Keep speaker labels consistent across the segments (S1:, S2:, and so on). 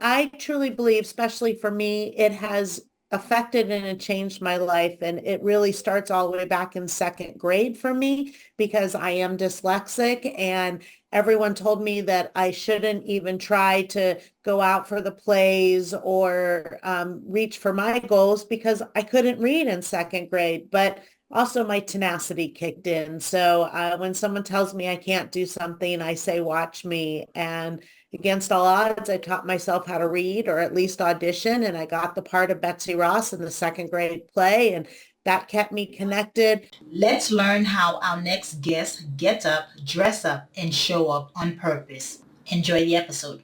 S1: I truly believe, especially for me, it has affected and it changed my life. And it really starts all the way back in second grade for me because I am dyslexic and everyone told me that I shouldn't even try to go out for the plays or reach for my goals because I couldn't read in second grade. But also my tenacity kicked in. So when someone tells me I can't do something, I say, watch me. And against all odds, I taught myself how to read or at least audition, and I got the part of Betsy Ross in the second grade play, and that kept me connected.
S2: Let's learn how our next guest gets up, dress up, and show up on purpose. Enjoy the episode.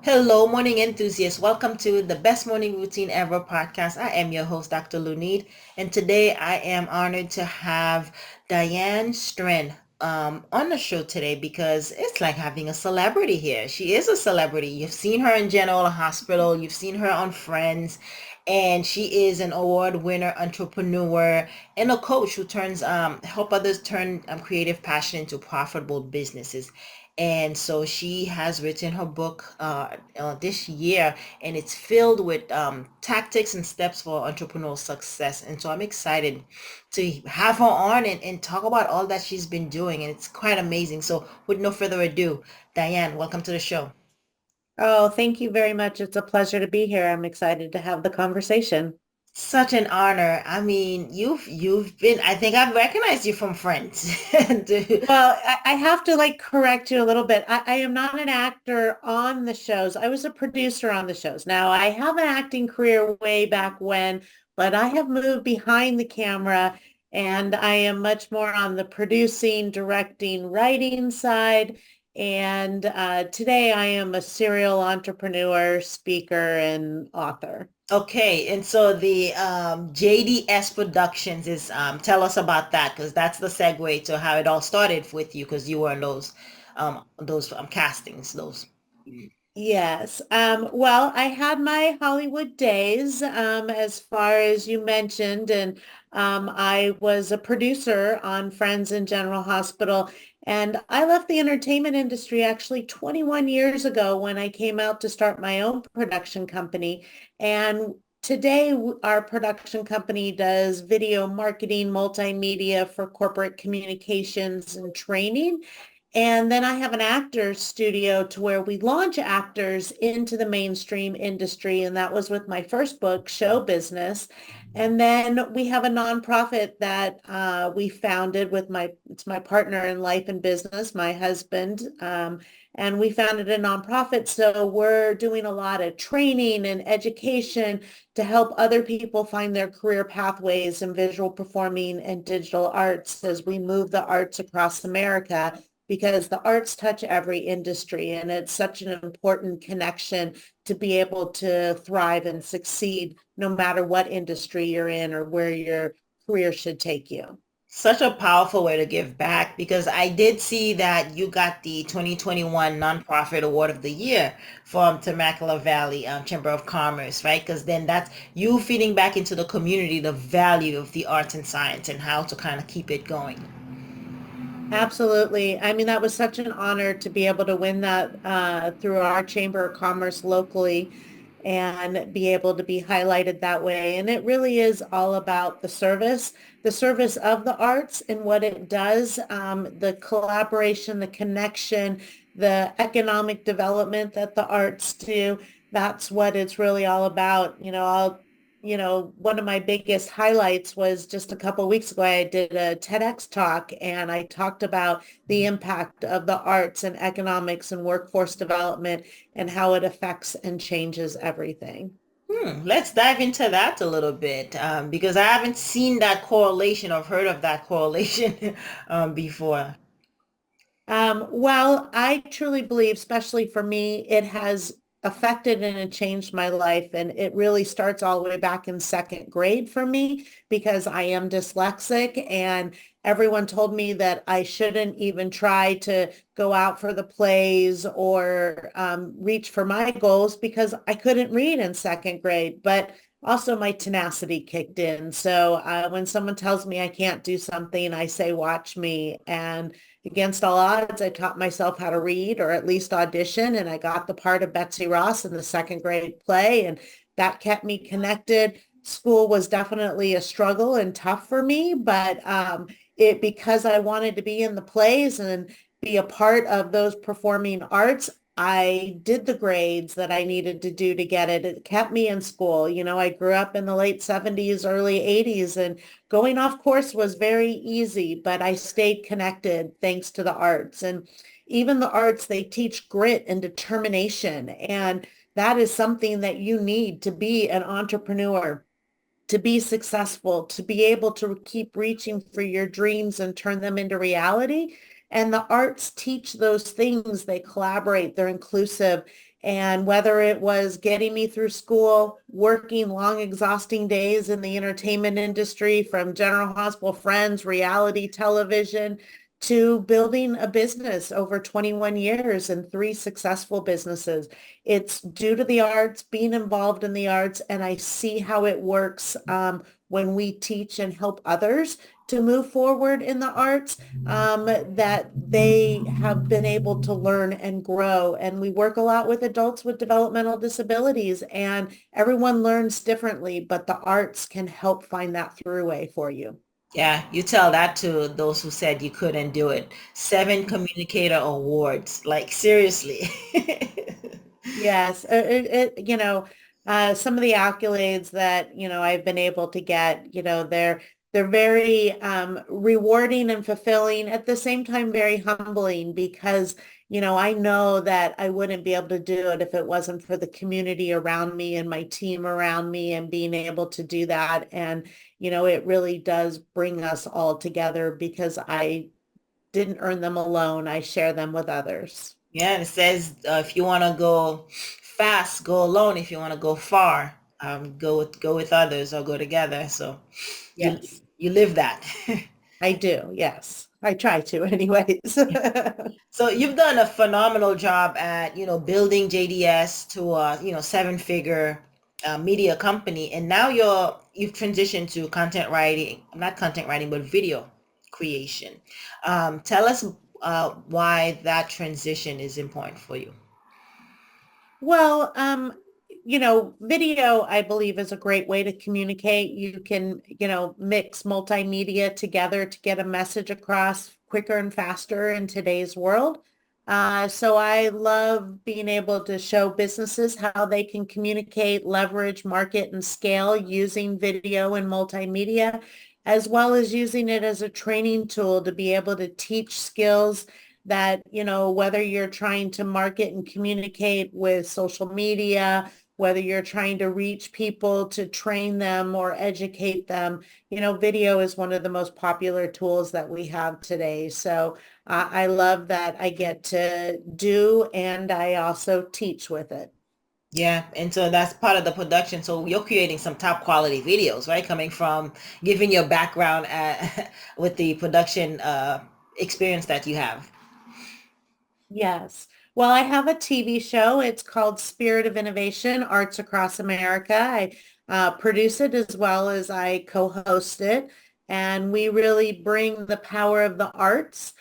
S2: Hello, morning enthusiasts. Welcome to the Best Morning Routine Ever podcast. I am your host, Dr. Lunid, and today I am honored to have Diane Strand on the show today because it's like having a celebrity here. She is a celebrity. You've seen her in General Hospital. You've seen her on Friends. And she is an award winner entrepreneur and a coach who turns help others turn creative passion into profitable businesses. And so she has written her book this year, and it's filled with tactics and steps for entrepreneurial success. And so I'm excited to have her on and talk about all that she's been doing. And it's quite amazing. So with no further ado, Diane, welcome to the show.
S1: Oh, thank you very much. It's a pleasure to be here. I'm excited to have the conversation.
S2: Such an honor. I mean, you've been, I think I've recognized you from Friends.
S1: Well, I have to like correct you a little bit. I am not an actor on the shows. I was a producer on the shows. Now, I have an acting career way back when, but I have moved behind the camera and I am much more on the producing, directing, writing side. And today I am a serial entrepreneur, speaker, and author.
S2: Okay, and so the JDS Productions is tell us about that because that's the segue to how it all started with you because you were in those castings, those.
S1: Yes. Well, I had my Hollywood days, as far as you mentioned, and I was a producer on Friends and General Hospital. And I left the entertainment industry actually 21 years ago when I came out to start my own production company. And today, our production company does video marketing, multimedia for corporate communications and training. And then I have an actors studio to where we launch actors into the mainstream industry. And that was with my first book, Show Business. And then we have a nonprofit that we founded with it's my partner in life and business, my husband. And we founded a nonprofit. So we're doing a lot of training and education to help other people find their career pathways in visual performing and digital arts as we move the arts across America because the arts touch every industry and it's such an important connection to be able to thrive and succeed no matter what industry you're in or where your career should take you.
S2: Such a powerful way to give back because I did see that you got the 2021 Nonprofit Award of the Year from Temecula Valley Chamber of Commerce, right? Because then that's you feeding back into the community the value of the arts and science and how to kind of keep it going.
S1: Absolutely. I mean, that was such an honor to be able to win that through our Chamber of Commerce locally and be able to be highlighted that way. And it really is all about the service of the arts and what it does, the collaboration, the connection, the economic development that the arts do. That's what it's really all about. One of my biggest highlights was just a couple of weeks ago, I did a TEDx talk and I talked about the impact of the arts and economics and workforce development and how it affects and changes everything.
S2: Let's dive into that a little bit because I haven't seen that correlation or heard of that correlation before.
S1: Well, I truly believe, especially for me, it has affected and it changed my life. And it really starts all the way back in second grade for me because I am dyslexic and everyone told me that I shouldn't even try to go out for the plays or reach for my goals because I couldn't read in second grade. But also my tenacity kicked in. So when someone tells me I can't do something, I say, watch me. And against all odds, I taught myself how to read or at least audition, and I got the part of Betsy Ross in the second grade play, and that kept me connected. School was definitely a struggle and tough for me, but it because I wanted to be in the plays and be a part of those performing arts, I did the grades that I needed to do to get it. It kept me in school. You know, I grew up in the late 70s, early 80s, and going off course was very easy, but I stayed connected thanks to the arts. And even the arts, they teach grit and determination. And that is something that you need to be an entrepreneur, to be successful, to be able to keep reaching for your dreams and turn them into reality. And the arts teach those things. They collaborate, they're inclusive. And whether it was getting me through school, working long, exhausting days in the entertainment industry, from General Hospital Friends, reality television, to building a business over 21 years and three successful businesses. It's due to the arts, being involved in the arts, and I see how it works when we teach and help others to move forward in the arts, that they have been able to learn and grow. And we work a lot with adults with developmental disabilities, and everyone learns differently, but the arts can help find that throughway for you.
S2: Yeah, you tell that to those who said you couldn't do it. 7 communicator awards. Like seriously.
S1: Yes, some of the accolades that, I've been able to get, they're very rewarding and fulfilling, at the same time very humbling because, I know that I wouldn't be able to do it if it wasn't for the community around me and my team around me and being able to do that. And, it really does bring us all together because I didn't earn them alone. I share them with others.
S2: Yeah, and it says if you want to go fast, go alone. If you want to go far, go with others or go together. So you
S1: Yes.
S2: you live that.
S1: I do, yes. I try to anyways.
S2: So you've done a phenomenal job at, building JDS to a, 7-figure media company, and now you've transitioned to content writing, not content writing, but video creation. Tell us why that transition is important for you.
S1: Well, video, I believe, is a great way to communicate. You can, mix multimedia together to get a message across quicker and faster in today's world. So I love being able to show businesses how they can communicate, leverage, market, and scale using video and multimedia, as well as using it as a training tool to be able to teach skills that, whether you're trying to market and communicate with social media, whether you're trying to reach people to train them or educate them, video is one of the most popular tools that we have today. So I love that I get to do and I also teach with it.
S2: Yeah, and so that's part of the production. So you're creating some top quality videos, right? Coming from giving your background with the production experience that you have.
S1: Yes. Well, I have a TV show. It's called Spirit of Innovation, Arts Across America. I produce it as well as I co-host it. And we really bring the power of the arts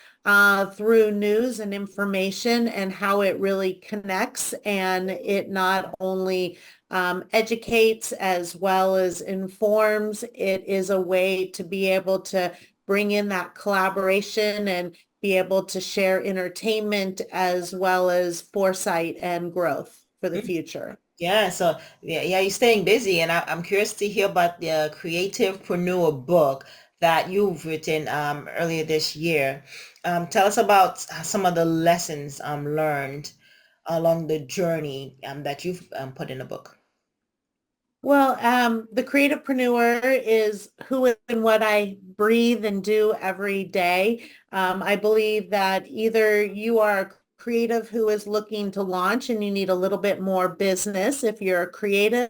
S1: through news and information and how it really connects. And it not only educates as well as informs, it is a way to be able to bring in that collaboration and be able to share entertainment as well as foresight and growth for the
S2: Mm.
S1: future.
S2: Yeah, so yeah, you're staying busy, and I'm curious to hear about the Creativepreneur book that you've written earlier this year. Tell us about some of the lessons learned along the journey that you've put in the book.
S1: Well, the creativepreneur is who and what I breathe and do every day. I believe that either you are a creative who is looking to launch and you need a little bit more business if you're a creative,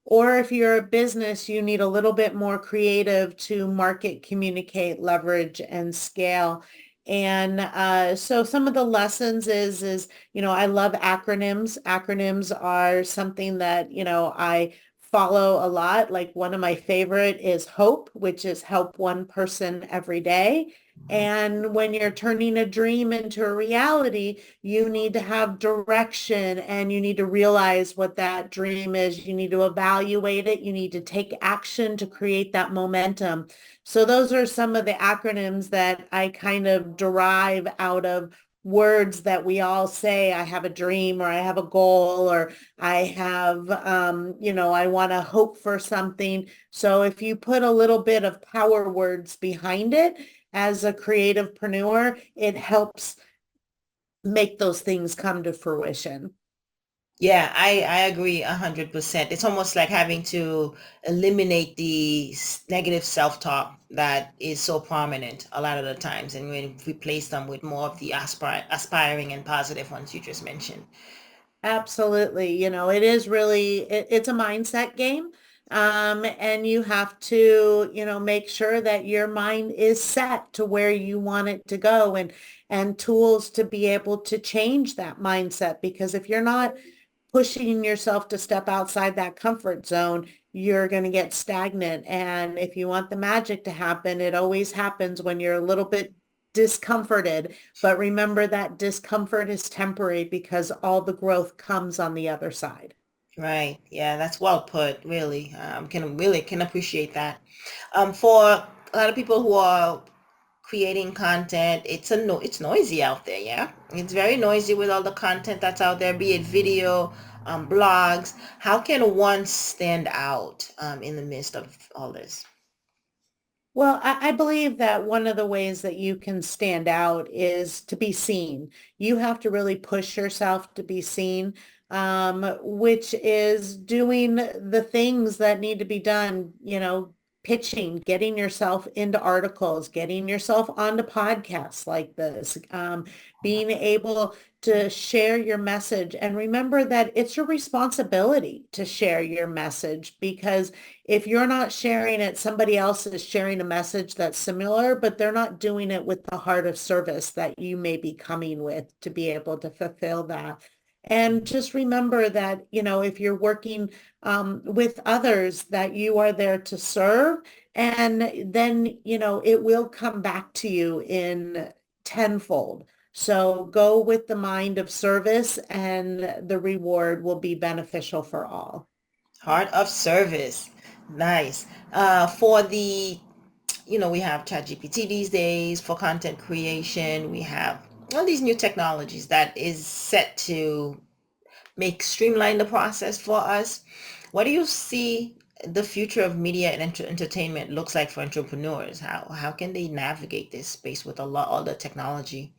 S1: or if you're a business, you need a little bit more creative to market, communicate, leverage, and scale. And so some of the lessons is, I love acronyms. Acronyms are something that, I follow a lot. Like one of my favorite is HOPE, which is help one person every day. And when you're turning a dream into a reality, you need to have direction and you need to realize what that dream is. You need to evaluate it. You need to take action to create that momentum. So those are some of the acronyms that I kind of derive out of words that we all say. I have a dream, or I have a goal, or I have, I want to hope for something. So if you put a little bit of power words behind it as a creativepreneur, it helps make those things come to fruition.
S2: Yeah, I agree 100%. It's almost like having to eliminate the negative self-talk that is so prominent a lot of the times, and we replace them with more of the aspiring and positive ones you just mentioned.
S1: Absolutely. It is really, it's a mindset game. And you have to, make sure that your mind is set to where you want it to go, and tools to be able to change that mindset. Because if you're not pushing yourself to step outside that comfort zone, you're going to get stagnant. And if you want the magic to happen, it always happens when you're a little bit discomforted. But remember that discomfort is temporary because all the growth comes on the other side.
S2: Right. Yeah, that's well put, really. Can appreciate that. For a lot of people who are creating content, it's noisy out there, yeah. It's very noisy with all the content that's out there, be it video, blogs. How can one stand out in the midst of all this?
S1: Well, I believe that one of the ways that you can stand out is to be seen. You have to really push yourself to be seen, which is doing the things that need to be done, pitching, getting yourself into articles, getting yourself onto podcasts like this, being able to share your message. And remember that it's your responsibility to share your message, because if you're not sharing it, somebody else is sharing a message that's similar, but they're not doing it with the heart of service that you may be coming with to be able to fulfill that. And just remember that, if you're working with others, that you are there to serve. And then, it will come back to you in tenfold. So go with the mind of service, and the reward will be beneficial for all.
S2: Heart of service. Nice. For the, we have ChatGPT these days for content creation. We have all these new technologies that is set to make streamline the process for us. What do you see the future of media and entertainment looks like for entrepreneurs? How can they navigate this space with all the technology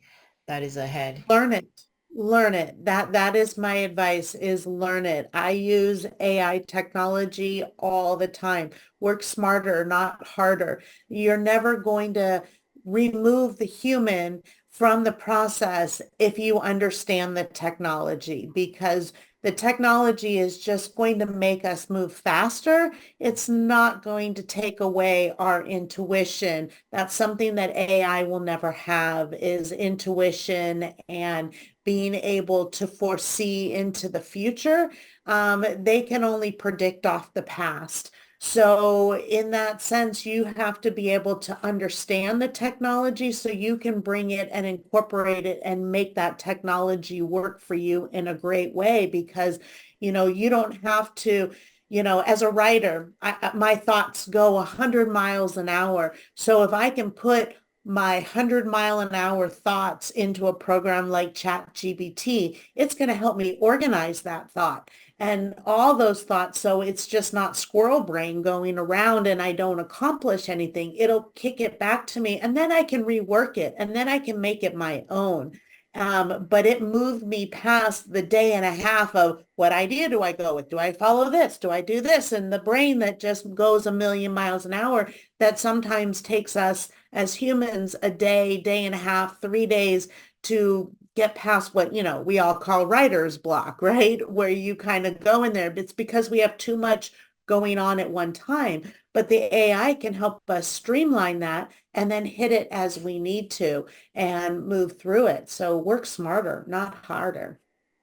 S2: that is ahead?
S1: Learn it. Learn it. That is my advice, is learn it. I use AI technology all the time. Work smarter, not harder. You're never going to remove the human from the process if you understand the technology, because the technology is just going to make us move faster. It's not going to take away our intuition. That's something that AI will never have, is intuition and being able to foresee into the future. They can only predict off the past. So in that sense, you have to be able to understand the technology so you can bring it and incorporate it and make that technology work for you in a great way. Because, you don't have to, as a writer, my thoughts go 100 miles an hour. So if I can put my 100-mile-an-hour thoughts into a program like ChatGPT, it's going to help me organize that thought and all those thoughts. So it's just not squirrel brain going around and I don't accomplish anything. It'll kick it back to me, and then I can rework it, and then I can make it my own. But it moved me past the day and a half of what idea do I go with? Do I follow this? Do I do this? And the brain that just goes a million miles an hour, that sometimes takes us as humans a day, day and a half, 3 days to get past what, we all call writer's block, right? Where you kind of go in there. It's because we have too much going on at one time. But the AI can help us streamline that and then hit it as we need to and move through it. So work smarter, not harder.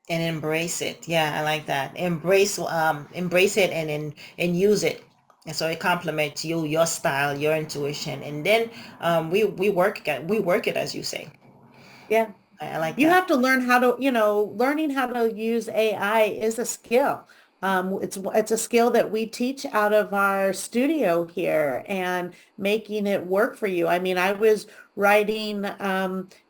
S2: And embrace it. Yeah, I like that. Embrace it and use it. And so it complements you, your style, your intuition. And then we work it as you say.
S1: Yeah.
S2: I like
S1: You
S2: that.
S1: have to learn how to, learning how to use AI is a skill. It's a skill that we teach out of our studio here and making it work for you. I mean, I was writing,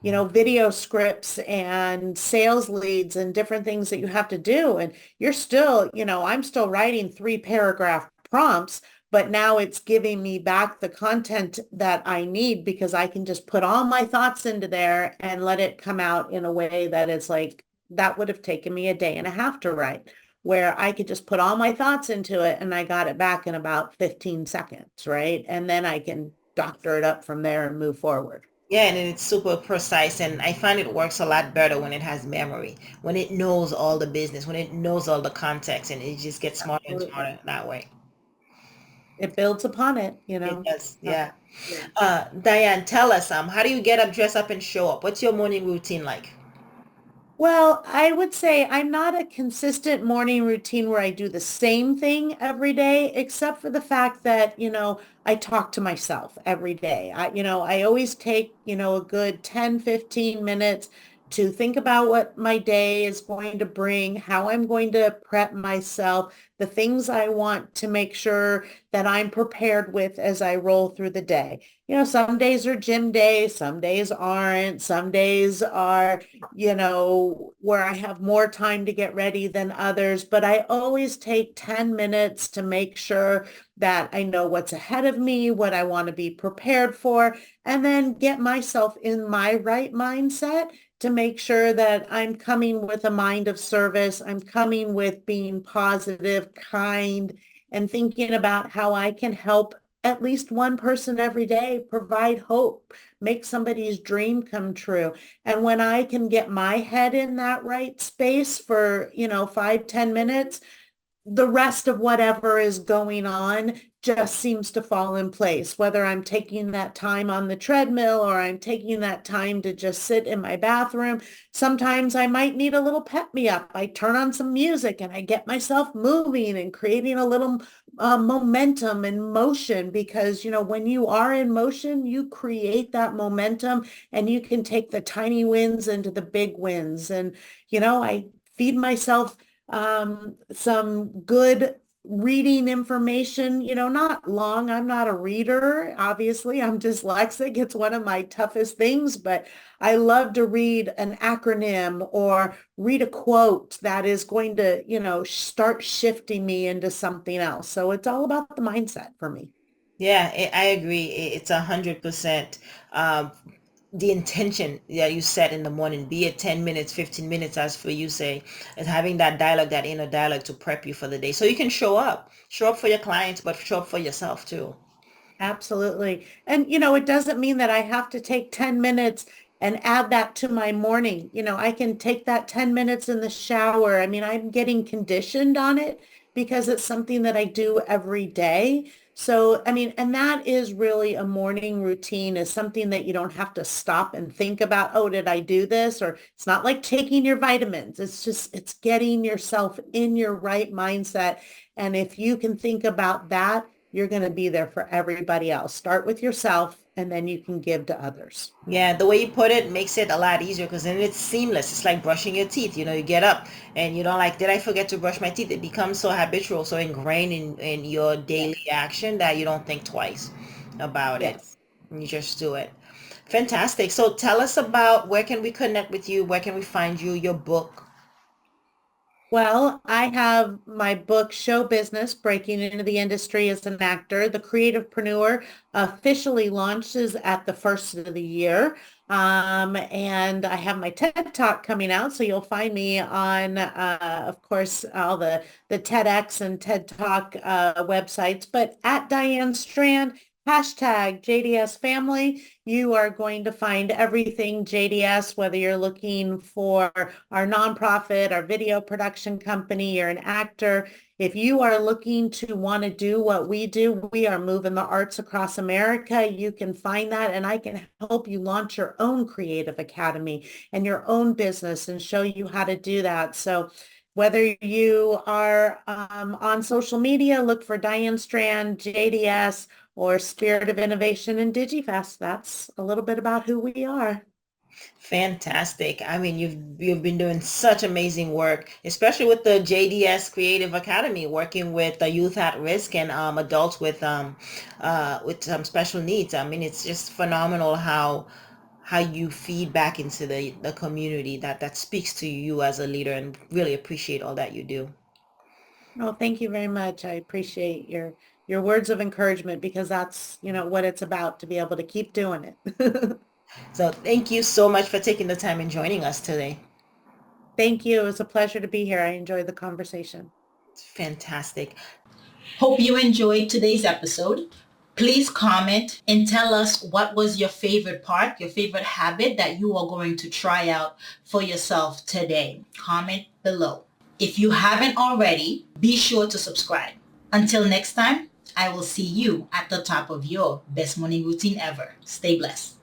S1: video scripts and sales leads and different things that you have to do. And you're still, I'm still writing 3 paragraph prompts, but now it's giving me back the content that I need because I can just put all my thoughts into there and let it come out in a way that is like, that would have taken me a day and a half to write, where I could just put all my thoughts into it and I got it back in about 15 seconds, right? And then I can doctor it up from there and move forward.
S2: Yeah, and it's super precise, and I find it works a lot better when it has memory, when it knows all the business, when it knows all the context, and it just gets smarter and
S1: Absolutely.
S2: smarter that way.
S1: It builds upon it,
S2: It does,
S1: Uh,
S2: yeah.
S1: yeah.
S2: Diane, tell us, how do you get up, dress up, and show up? What's your morning routine like?
S1: Well, I would say I'm not a consistent morning routine where I do the same thing every day, except for the fact that, I talk to myself every day. I always take, a good 10, 15 minutes to think about what my day is going to bring, how I'm going to prep myself, the things I want to make sure that I'm prepared with as I roll through the day. Some days are gym days, some days aren't, some days are where I have more time to get ready than others, but I always take 10 minutes to make sure that I know what's ahead of me, what I want to be prepared for, and then get myself in my right mindset to make sure that I'm coming with a mind of service. I'm coming with being positive, kind, and thinking about how I can help at least one person every day, provide hope, make somebody's dream come true. And when I can get my head in that right space for, 5, 10 minutes, the rest of whatever is going on just seems to fall in place, whether I'm taking that time on the treadmill or I'm taking that time to just sit in my bathroom. Sometimes I might need a little pep me up. I turn on some music and I get myself moving and creating a little momentum and motion because, when you are in motion, you create that momentum and you can take the tiny wins into the big wins. And, I feed myself some good reading information, not long. I'm not a reader. Obviously, I'm dyslexic. It's one of my toughest things, but I love to read an acronym or read a quote that is going to, start shifting me into something else. So it's all about the mindset for me.
S2: Yeah, I agree. It's 100%. Um, the intention that you set in the morning, be it 10 minutes, 15 minutes, as for you say, is having that dialogue, that inner dialogue to prep you for the day. So you can show up for your clients, but show up for yourself too.
S1: Absolutely. And, it doesn't mean that I have to take 10 minutes and add that to my morning. I can take that 10 minutes in the shower. I mean, I'm getting conditioned on it because it's something that I do every day. So, I mean, and that is really a morning routine is something that you don't have to stop and think about, oh, did I do this? Or it's not like taking your vitamins. It's getting yourself in your right mindset. And if you can think about that, you're going to be there for everybody else. Start with yourself and then you can give to others.
S2: Yeah, the way you put it makes it a lot easier because then it's seamless. It's like brushing your teeth. You get up and you don't like, did I forget to brush my teeth? It becomes so habitual, so ingrained in your daily
S1: Yes.
S2: action that you don't think twice about it.
S1: Yes.
S2: You just do it. Fantastic. So tell us about where can we connect with you? Where can we find you, your book?
S1: Well, I have my book, Show Business, Breaking into the Industry as an Actor. The Creativepreneur officially launches at the first of the year. And I have my TED Talk coming out. So you'll find me on, of course, all the TEDx and TED Talk websites, but at Diane Strand, hashtag JDS family. You are going to find everything JDS, whether you're looking for our nonprofit, our video production company, you're an actor. If you are looking to want to do what we do, we are moving the arts across America. You can find that, and I can help you launch your own creative academy and your own business and show you how to do that. So whether you are on social media, look for Diane Strand, JDS, or Spirit of Innovation and DigiFest. That's a little bit about who we are.
S2: Fantastic. I mean, you've been doing such amazing work, especially with the JDS Creative Academy, working with the youth at risk and adults with some special needs. I mean, it's just phenomenal how you feed back into the community that speaks to you as a leader, and really appreciate all that you do.
S1: Well, thank you very much. I appreciate your words of encouragement because that's, what it's about to be able to keep doing it.
S2: So thank you so much for taking the time and joining us today.
S1: Thank you. It was a pleasure to be here. I enjoyed the conversation.
S2: It's fantastic. Hope you enjoyed today's episode. Please comment and tell us what was your favorite part, your favorite habit that you are going to try out for yourself today. Comment below. If you haven't already, be sure to subscribe. Until next time, I will see you at the top of your best morning routine ever. Stay blessed.